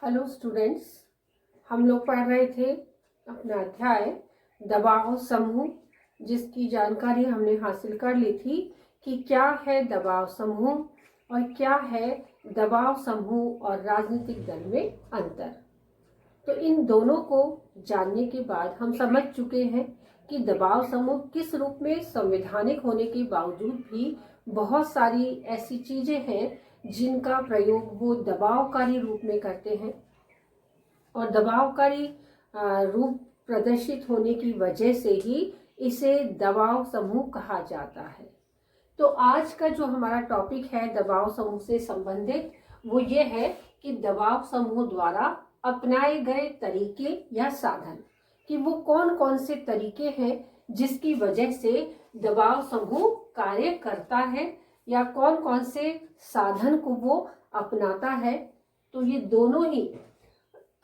Hello students, हम लोग पढ़ रहे थे अपना अध्याय दबाव समूह, जिसकी जानकारी हमने हासिल कर ली थी कि क्या है दबाव समूह और क्या है दबाव समूह और राजनीतिक दल में अंतर। तो इन दोनों को जानने के बाद हम समझ चुके हैं कि दबाव समूह किस रूप में संवैधानिक होने के बावजूद भी बहुत सारी ऐसी चीजें हैं जिनका प्रयोग वो दबावकारी रूप में करते हैं और दबावकारी रूप प्रदर्शित होने की वजह से ही इसे दबाव समूह कहा जाता है। तो आज का जो हमारा टॉपिक है दबाव समूह से संबंधित वो ये है कि दबाव समूह द्वारा अपनाए गए तरीके या साधन, कि वो कौन कौन से तरीके हैं जिसकी वजह से दबाव समूह कार्य करता है या कौन कौन से साधन को वो अपनाता है। तो ये दोनों ही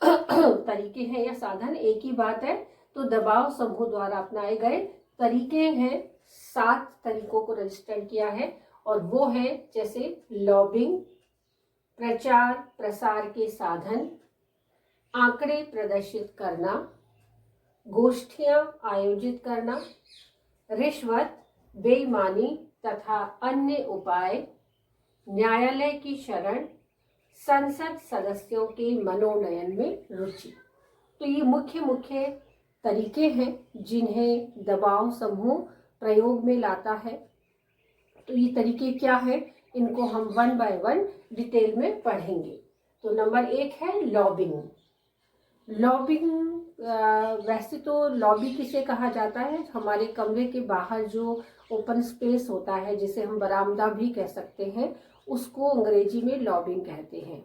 तरीके हैं या साधन एक ही बात है। तो दबाव समूह द्वारा अपनाए गए तरीके हैं, 7 तरीकों को रजिस्टर किया है और वो है जैसे लॉबिंग, प्रचार प्रसार के साधन, आंकड़े प्रदर्शित करना, गोष्ठियां आयोजित करना, रिश्वत, बेईमानी तथा अन्य उपाय, न्यायालय की शरण, संसद सदस्यों के मनोनयन में रुचि। तो ये मुख्य तरीके हैं जिन्हें दबाव समूह प्रयोग में लाता है। तो ये तरीके क्या है, इनको हम 1 बाय 1 डिटेल में पढ़ेंगे। तो नंबर 1 है लॉबिंग। लॉबिंग वैसे तो लॉबी किसे कहा जाता है, हमारे कमरे के बाहर जो ओपन स्पेस होता है जिसे हम बरामदा भी कह सकते हैं, उसको अंग्रेजी में लॉबिंग कहते हैं।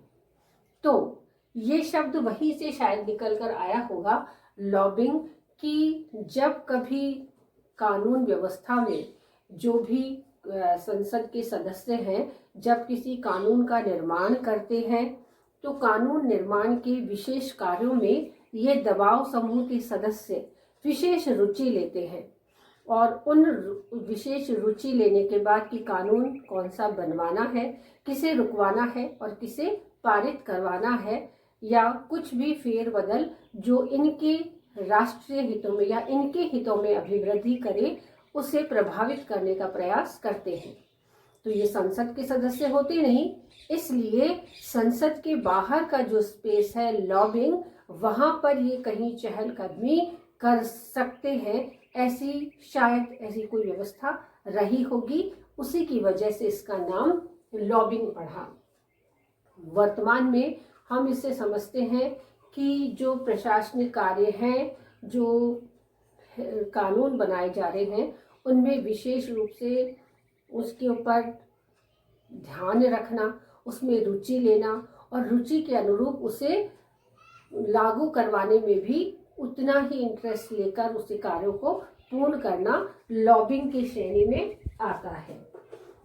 तो ये शब्द वहीं से शायद निकल कर आया होगा लॉबिंग, कि जब कभी कानून व्यवस्था में जो भी संसद के सदस्य हैं जब किसी कानून का निर्माण करते हैं तो कानून निर्माण के विशेष कार्यों में ये दबाव समूह के सदस्य विशेष रुचि लेते हैं और उन विशेष रुचि लेने के बाद कि कानून कौन सा बनवाना है, किसे रुकवाना है और किसे पारित करवाना है, या कुछ भी फेरबदल जो इनके राष्ट्रीय हितों में या इनके हितों में अभिवृद्धि करे, उसे प्रभावित करने का प्रयास करते हैं। तो ये संसद के सदस्य होते नहीं, इसलिए संसद के बाहर का जो स्पेस है लॉबिंग, वहां पर ये कहीं चहलकदमी कर सकते हैं। ऐसी शायद ऐसी कोई व्यवस्था रही होगी, उसी की वजह से इसका नाम लॉबिंग पड़ा। वर्तमान में हम इसे समझते हैं कि जो प्रशासनिक कार्य हैं, जो कानून बनाए जा रहे हैं, उनमें विशेष रूप से उसके ऊपर ध्यान रखना, उसमें रुचि लेना और रुचि के अनुरूप उसे लागू करवाने में भी उतना ही इंटरेस्ट लेकर उस कार्यों को पूर्ण करना लॉबिंग की श्रेणी में आता है।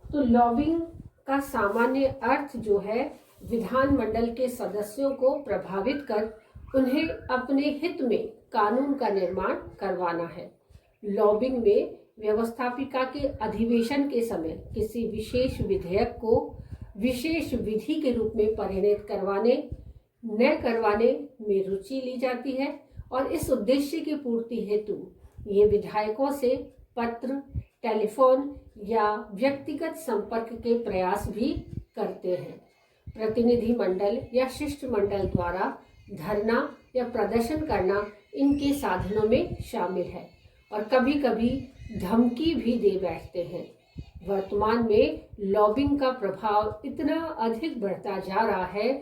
तो लॉबिंग का सामान्य अर्थ जो है विधानमंडल के सदस्यों को प्रभावित कर उन्हें अपने हित में कानून का निर्माण करवाना है। लॉबिंग में व्यवस्थापिका के अधिवेशन के समय किसी विशेष विधेयक को विशेष विधि के रूप में परिणत करवाने न करवाने में रुचि ली जाती है और इस उद्देश्य की पूर्ति हेतु ये विधायकों से पत्र, टेलीफोन या व्यक्तिगत संपर्क के प्रयास भी करते हैं। प्रतिनिधि मंडल या शिष्टमंडल द्वारा धरना या प्रदर्शन करना इनके साधनों में शामिल है और कभी कभी धमकी भी दे बैठते हैं। वर्तमान में लॉबिंग का प्रभाव इतना अधिक बढ़ता जा रहा है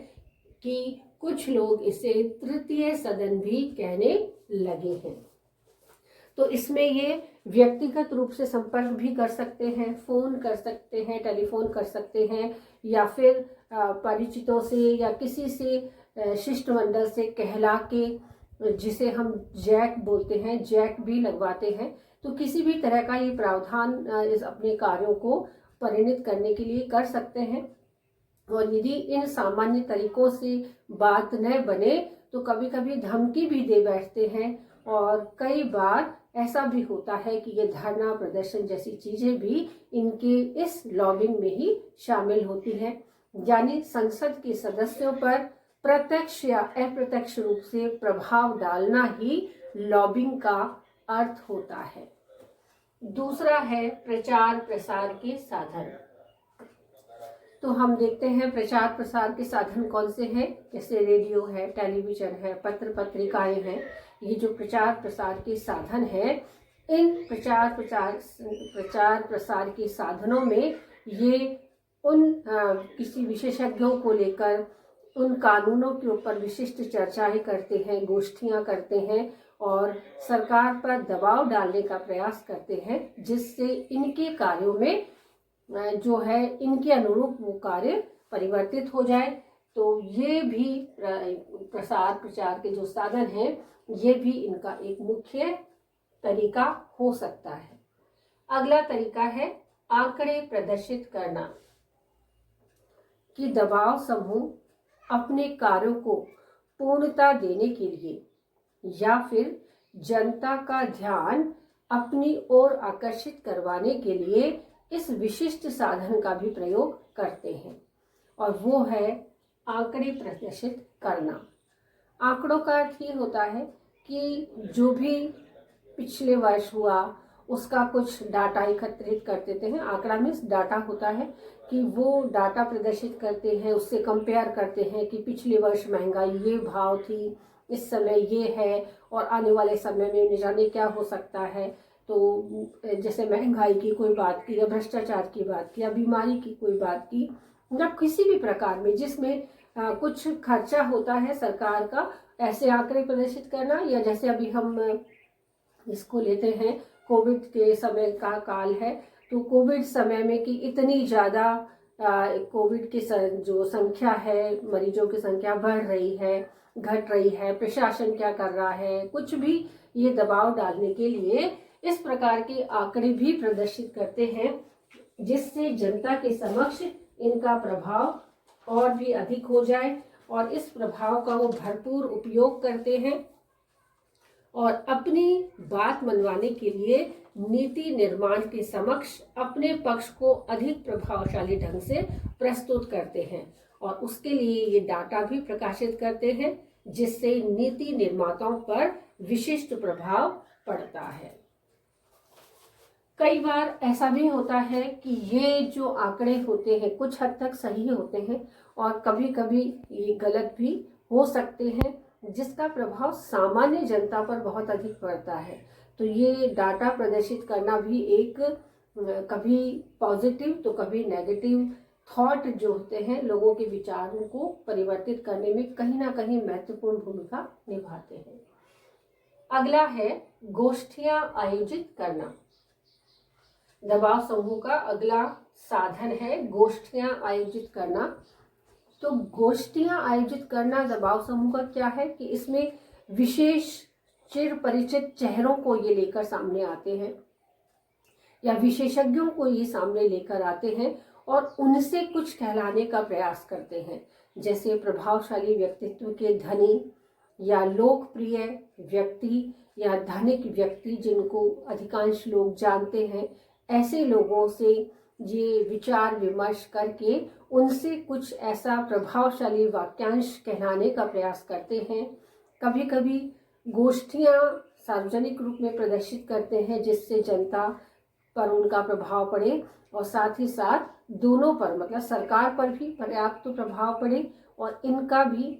कि कुछ लोग इसे तृतीय सदन भी कहने लगे हैं। तो इसमें ये व्यक्तिगत रूप से संपर्क भी कर सकते हैं, फोन कर सकते हैं, टेलीफोन कर सकते हैं, या फिर परिचितों से या किसी से शिष्टमंडल से कहला के, जिसे हम जैक बोलते हैं, जैक भी लगवाते हैं। तो किसी भी तरह का ये प्रावधान इस अपने कार्यों को परिणित करने के लिए कर सकते हैं। और यदि इन सामान्य तरीकों से बात न बने तो कभी कभी धमकी भी दे बैठते हैं और कई बार ऐसा भी होता है कि ये धरना प्रदर्शन जैसी चीजें भी इनके इस लॉबिंग में ही शामिल होती है। यानी संसद के सदस्यों पर प्रत्यक्ष या अप्रत्यक्ष रूप से प्रभाव डालना ही लॉबिंग का अर्थ होता है। दूसरा है प्रचार प्रसार के साधन। तो हम देखते हैं प्रचार प्रसार के साधन कौन से हैं, जैसे रेडियो है, टेलीविजन है, पत्र पत्रिकाएं हैं। ये जो प्रचार प्रसार के साधन हैं, इन प्रचार प्रसार के साधनों में ये उन किसी विशेषज्ञों को लेकर उन कानूनों के ऊपर विशिष्ट चर्चाएं करते हैं, गोष्ठियां करते हैं और सरकार पर दबाव डालने का प्रयास करते हैं, जिससे इनके कार्यों में जो है इनके अनुरूप वो कार्य परिवर्तित हो जाए। तो ये भी प्रसार प्रचार के जो साधन हैं, ये भी इनका एक मुख्य तरीका हो सकता है। अगला तरीका है आंकड़े प्रदर्शित करना, कि दबाव समूह अपने कार्यों को पूर्णता देने के लिए या फिर जनता का ध्यान अपनी ओर आकर्षित करवाने के लिए इस विशिष्ट साधन का भी प्रयोग करते हैं, और वो है आंकड़े प्रदर्शित करना। आंकड़ों का अर्थ ये होता है कि जो भी पिछले वर्ष हुआ उसका कुछ डाटा एकत्रित कर देते हैं। आंकड़ा मीन्स डाटा होता है, कि वो डाटा प्रदर्शित करते हैं, उससे कंपेयर करते हैं कि पिछले वर्ष महंगाई ये भाव थी, इस समय ये है, और आने वाले समय में न जाने क्या हो सकता है। तो जैसे महंगाई की कोई बात की, या भ्रष्टाचार की बात की, या बीमारी की कोई बात की, या किसी भी प्रकार में जिसमें कुछ खर्चा होता है सरकार का, ऐसे आंकड़े प्रदर्शित करना। या जैसे अभी हम इसको लेते हैं, कोविड के समय का काल है, तो कोविड समय में कि इतनी ज़्यादा कोविड की जो संख्या है, मरीजों की संख्या बढ़ रही है, घट रही है, प्रशासन क्या कर रहा है, कुछ भी ये दबाव डालने के लिए इस प्रकार के आंकड़े भी प्रदर्शित करते हैं, जिससे जनता के समक्ष इनका प्रभाव और भी अधिक हो जाए, और इस प्रभाव का वो भरपूर उपयोग करते हैं और अपनी बात मनवाने के लिए नीति निर्माण के समक्ष अपने पक्ष को अधिक प्रभावशाली ढंग से प्रस्तुत करते हैं, और उसके लिए ये डाटा भी प्रकाशित करते हैं, जिससे नीति निर्माताओं पर विशिष्ट प्रभाव पड़ता है। कई बार ऐसा भी होता है कि ये जो आंकड़े होते हैं कुछ हद तक सही होते हैं, और कभी कभी ये गलत भी हो सकते हैं, जिसका प्रभाव सामान्य जनता पर बहुत अधिक पड़ता है। तो ये डाटा प्रदर्शित करना भी एक कभी पॉजिटिव तो कभी नेगेटिव थॉट जो होते हैं, लोगों के विचारों को परिवर्तित करने में कहीं ना कहीं महत्वपूर्ण भूमिका निभाते हैं। अगला है गोष्ठियां आयोजित करना। दबाव समूह का अगला साधन है गोष्ठियां आयोजित करना। तो गोष्ठियां आयोजित करना दबाव समूह का क्या है कि इसमें विशेष चिर परिचित चेहरों को ये लेकर सामने आते हैं, या विशेषज्ञों को ये सामने लेकर आते हैं और उनसे कुछ कहलाने का प्रयास करते हैं। जैसे प्रभावशाली व्यक्तित्व के धनी या लोकप्रिय व्यक्ति या धनिक व्यक्ति जिनको अधिकांश लोग जानते हैं, ऐसे लोगों से ये विचार विमर्श करके उनसे कुछ ऐसा प्रभावशाली वाक्यांश कहलाने का प्रयास करते हैं। कभी कभी गोष्ठियां सार्वजनिक रूप में प्रदर्शित करते हैं, जिससे जनता पर उनका प्रभाव पड़े और साथ ही साथ दोनों पर, मतलब सरकार पर भी पर्याप्त प्रभाव पड़े और इनका भी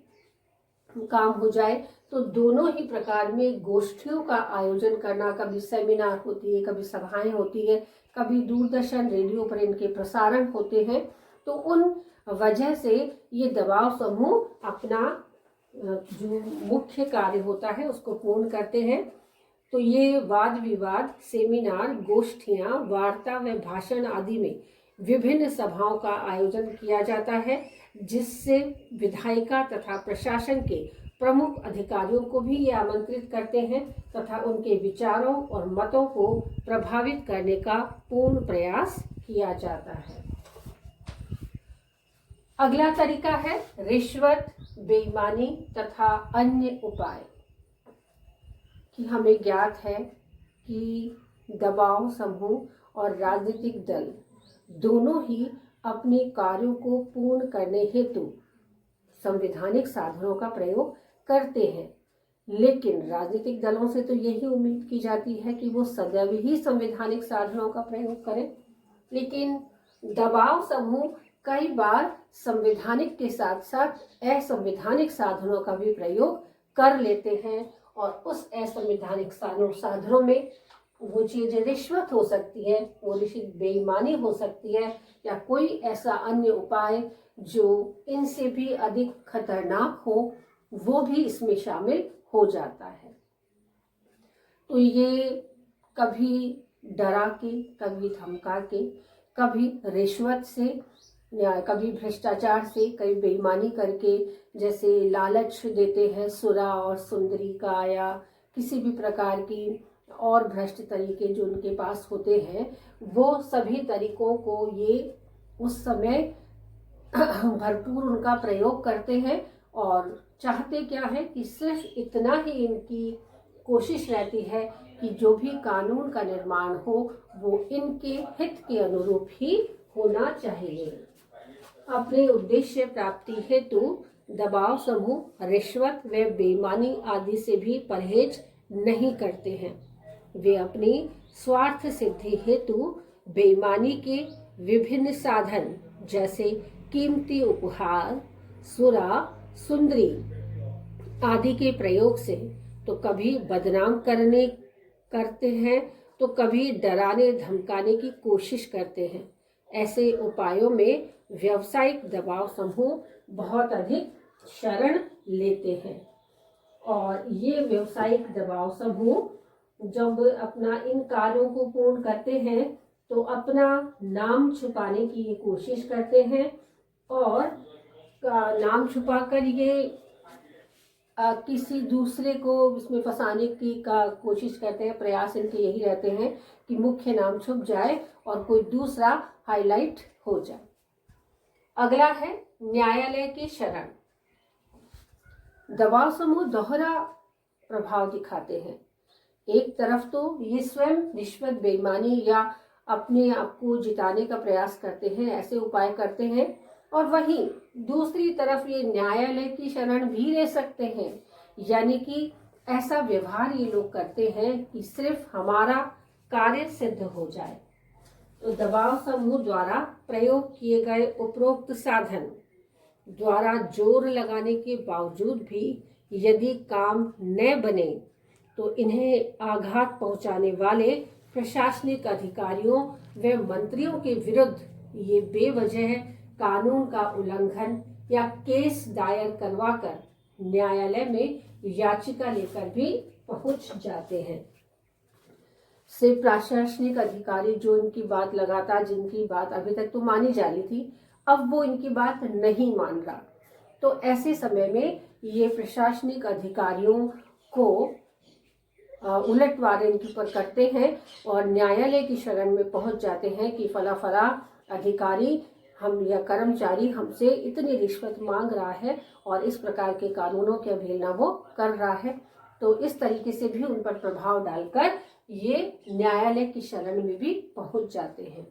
काम हो जाए। तो दोनों ही प्रकार में गोष्ठियों का आयोजन करना, कभी सेमिनार होती है, कभी सभाएं होती है, कभी दूरदर्शन रेडियो पर इनके प्रसारण होते हैं। तो उन वजह से ये दबाव समूह अपना जो मुख्य कार्य होता है उसको पूर्ण करते हैं। तो ये वाद विवाद, सेमिनार, गोष्ठियां, वार्ता व भाषण आदि में विभिन्न सभाओं का आयोजन किया जाता है, जिससे विधायिका तथा प्रशासन के प्रमुख अधिकारियों को भी ये आमंत्रित करते हैं तथा उनके विचारों और मतों को प्रभावित करने का पूर्ण प्रयास किया जाता है। अगला तरीका है रिश्वत, बेईमानी तथा अन्य उपाय। कि हमें ज्ञात है कि दबाव समूह और राजनीतिक दल दोनों ही अपने कार्यों को पूर्ण करने हेतु संवैधानिक साधनों का प्रयोग करते हैं। लेकिन राजनीतिक दलों से तो यही उम्मीद की जाती है कि वो सदैव ही संवैधानिक साधनों का प्रयोग करें। लेकिन दबाव समूह कई बार संवैधानिक के साथ साथ असंवैधानिक साधनों का भी प्रयोग कर लेते हैं, और उस असंवैधानिक साधनों में वो चीज़ रिश्वत हो सकती है, वो रिश्वत बेईमानी हो सकती है, या कोई ऐसा अन्य उपाय जो इनसे भी अधिक खतरनाक हो, वो भी इसमें शामिल हो जाता है। तो ये कभी डरा के, कभी धमका के, कभी रिश्वत से, या कभी भ्रष्टाचार से, कभी बेईमानी करके, जैसे लालच देते हैं सुरा और सुंदरी का, या किसी भी प्रकार की और भ्रष्ट तरीके जो उनके पास होते हैं, वो सभी तरीकों को ये उस समय भरपूर उनका प्रयोग करते हैं। और चाहते क्या है कि सिर्फ इतना ही इनकी कोशिश रहती है कि जो भी कानून का निर्माण हो वो इनके हित के अनुरूप ही होना चाहिए। अपने उद्देश्य प्राप्ति हेतु दबाव समूह रिश्वत व बेईमानी आदि से भी परहेज नहीं करते हैं। वे अपनी स्वार्थ सिद्धि हेतु बेईमानी के विभिन्न साधन जैसे कीमती उपहार, सुरा, सुंदरी आदि के प्रयोग से तो कभी बदनाम करते हैं, तो कभी डराने धमकाने की कोशिश करते हैं। ऐसे उपायों में व्यावसायिक दबाव समूह बहुत अधिक शरण लेते हैं, और ये व्यावसायिक दबाव समूह जब अपना इन कार्यों को पूर्ण करते हैं तो अपना नाम छुपाने की ये कोशिश करते हैं, और नाम छुपाकर ये किसी दूसरे को इसमें फंसाने की कोशिश करते हैं। प्रयास इनके यही रहते हैं कि मुख्य नाम छुप जाए और कोई दूसरा हाईलाइट हो जाए। अगला है न्यायालय की शरण। दबाव समूह दोहरा प्रभाव दिखाते हैं। एक तरफ तो ये स्वयं रिश्वत, बेईमानी या अपने आप को जिताने का प्रयास करते हैं, ऐसे उपाय करते हैं, और वहीं दूसरी तरफ ये न्यायालय की शरण भी ले सकते हैं। यानी कि ऐसा व्यवहार ये लोग करते हैं कि सिर्फ हमारा कार्य सिद्ध हो जाए। तो दबाव समूह द्वारा प्रयोग किए गए उपरोक्त साधन द्वारा जोर लगाने के बावजूद भी यदि काम न बने तो इन्हें आघात पहुंचाने वाले प्रशासनिक अधिकारियों व मंत्रियों के विरुद्ध ये बेवजह कानून का उल्लंघन या केस दायर करवाकर न्यायालय में याचिका लेकर भी पहुंच जाते हैं। से प्रशासनिक अधिकारी जो इनकी बात लगातार, जिनकी बात अभी तक तो मानी जा रही थी, अब वो इनकी बात नहीं मान रहा, तो ऐसे समय में ये प्रशासनिक अधिकारियों को उलटवार इनके ऊपर करते हैं और न्यायालय की शरण में पहुंच जाते हैं कि फला फला अधिकारी हम या कर्मचारी हमसे इतनी रिश्वत मांग रहा है और इस प्रकार के कानूनों की अवहेलना वो कर रहा है। तो इस तरीके से भी उन पर प्रभाव डालकर ये न्यायालय की शरण में भी पहुंच जाते हैं।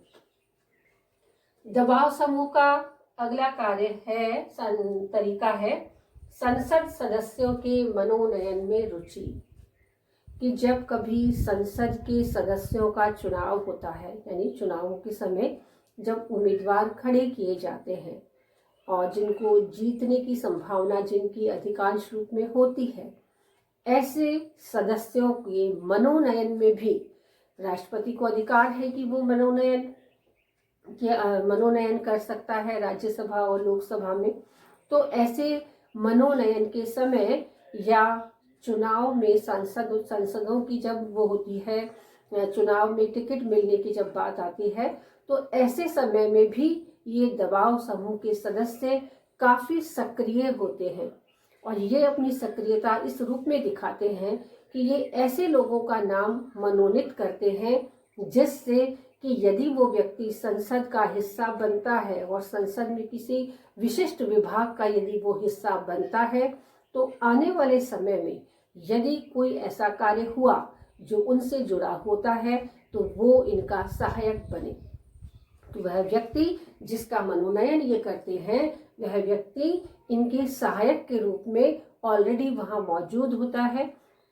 दबाव समूह का अगला कार्य है, तरीका है संसद सदस्यों के मनोनयन में रुचि। कि जब कभी संसद के सदस्यों का चुनाव होता है, यानी चुनावों के समय जब उम्मीदवार खड़े किए जाते हैं और जिनको जीतने की संभावना जिनकी अधिकांश रूप में होती है, ऐसे सदस्यों के मनोनयन में भी राष्ट्रपति को अधिकार है कि वो मनोनयन कर सकता है राज्यसभा और लोकसभा में। तो ऐसे मनोनयन के समय या चुनाव में संसदों की जब वो होती है, चुनाव में टिकट मिलने की जब बात आती है, तो ऐसे समय में भी ये दबाव समूह के सदस्य काफी सक्रिय होते हैं और ये अपनी सक्रियता इस रूप में दिखाते हैं कि ये ऐसे लोगों का नाम मनोनीत करते हैं जिससे कि यदि वो व्यक्ति संसद का हिस्सा बनता है और संसद में किसी विशिष्ट विभाग का यदि वो हिस्सा बनता है, तो आने वाले समय में यदि कोई ऐसा कार्य हुआ जो उनसे जुड़ा होता है तो वो इनका सहायक बने। तो वह व्यक्ति जिसका मनोनयन ये करते हैं वह व्यक्ति इनके सहायक के रूप में ऑलरेडी वहाँ मौजूद होता है।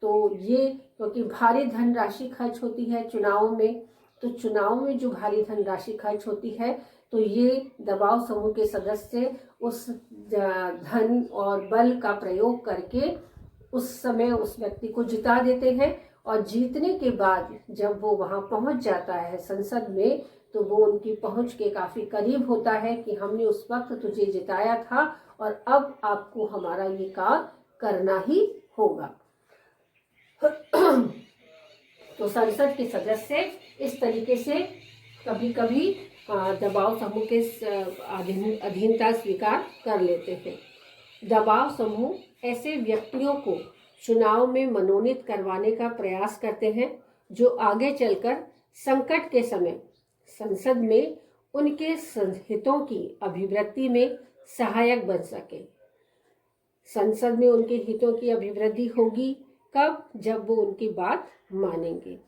तो ये क्योंकि भारी धनराशि खर्च होती है चुनाव में, तो चुनाव में जो भारी धनराशि खर्च होती है तो ये दबाव समूह के सदस्य उस धन और बल का प्रयोग करके उस समय उस व्यक्ति को जिता देते हैं। और जीतने के बाद जब वो वहाँ पहुँच जाता है संसद में, तो वो उनकी पहुँच के काफ़ी करीब होता है कि हमने उस वक्त तुझे जिताया था और अब आपको हमारा ये कार्य करना ही होगा। तो संसद के सदस्य इस तरीके से कभी कभी दबाव समूह के अधीनता स्वीकार कर लेते हैं। दबाव समूह ऐसे व्यक्तियों को चुनाव में मनोनीत करवाने का प्रयास करते हैं जो आगे चलकर संकट के समय संसद में उनके हितों की अभिवृद्धि में सहायक बन सके। संसद में उनके हितों की अभिवृद्धि होगी कब? जब वो उनकी बात मानेंगे।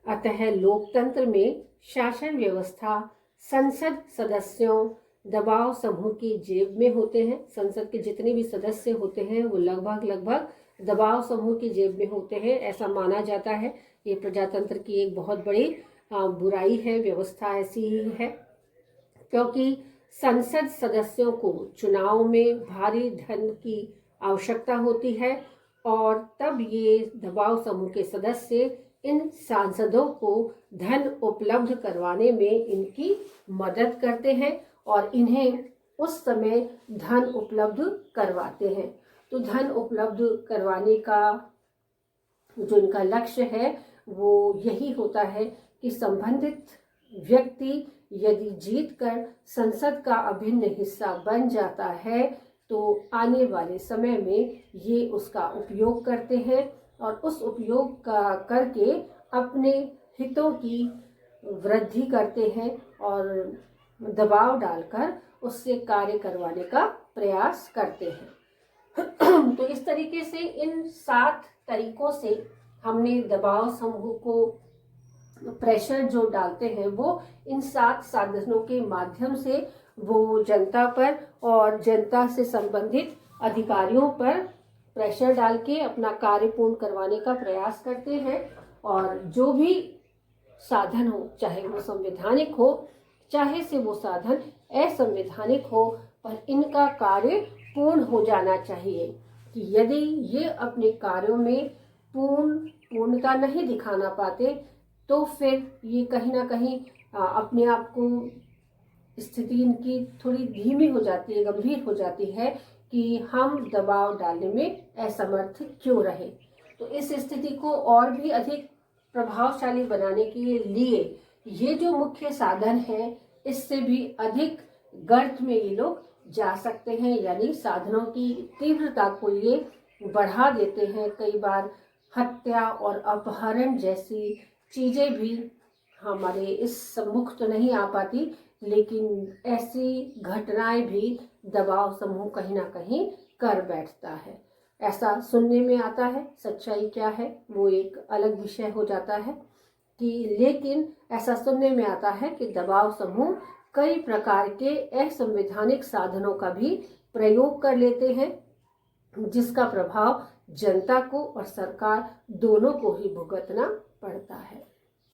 अतः लोकतंत्र में शासन व्यवस्था संसद सदस्यों दबाव समूह की जेब में होते हैं। संसद के जितने भी सदस्य होते हैं वो लगभग दबाव समूह की जेब में होते हैं, ऐसा माना जाता है। ये प्रजातंत्र की एक बहुत बड़ी बुराई है, व्यवस्था ऐसी ही है, क्योंकि संसद सदस्यों को चुनाव में भारी धन की आवश्यकता होती है और तब ये दबाव समूह के सदस्य इन सांसदों को धन उपलब्ध करवाने में इनकी मदद करते हैं और इन्हें उस समय धन उपलब्ध करवाते हैं। तो धन उपलब्ध करवाने का जो इनका लक्ष्य है वो यही होता है कि संबंधित व्यक्ति यदि जीतकर संसद का अभिन्न हिस्सा बन जाता है तो आने वाले समय में ये उसका उपयोग करते हैं और उस उपयोग का करके अपने हितों की वृद्धि करते हैं और दबाव डालकर उससे कार्य करवाने का प्रयास करते हैं। तो इस तरीके से इन 7 तरीकों से हमने दबाव समूह को प्रेशर जो डालते हैं वो इन 7 साधनों के माध्यम से वो जनता पर और जनता से संबंधित अधिकारियों पर प्रेशर डाल के अपना कार्य पूर्ण करवाने का प्रयास करते हैं। और जो भी साधन हो, चाहे वो संवैधानिक हो चाहे से वो साधन असंवैधानिक हो, पर इनका कार्य पूर्ण हो जाना चाहिए। कि यदि ये अपने कार्यों में पूर्णता नहीं दिखाना पाते तो फिर ये कहीं ना कहीं अपने आप को स्थिति इनकी थोड़ी धीमी हो जाती है, गंभीर हो जाती है कि हम दबाव डालने में असमर्थ क्यों रहे। तो इस स्थिति को और भी अधिक प्रभावशाली बनाने के लिए ये जो मुख्य साधन है इससे भी अधिक गर्त में ये लोग जा सकते हैं, यानी साधनों की तीव्रता को ये बढ़ा देते हैं। कई बार हत्या और अपहरण जैसी चीजें भी हमारे इस सम्मुख तो नहीं आ पाती, लेकिन ऐसी घटनाएं भी दबाव समूह कहीं ना कहीं कर बैठता है, ऐसा सुनने में आता है। सच्चाई क्या है वो एक अलग विषय हो जाता है कि, लेकिन ऐसा सुनने में आता है कि दबाव समूह कई प्रकार के असंवैधानिक साधनों का भी प्रयोग कर लेते हैं जिसका प्रभाव जनता को और सरकार दोनों को ही भुगतना पड़ता है।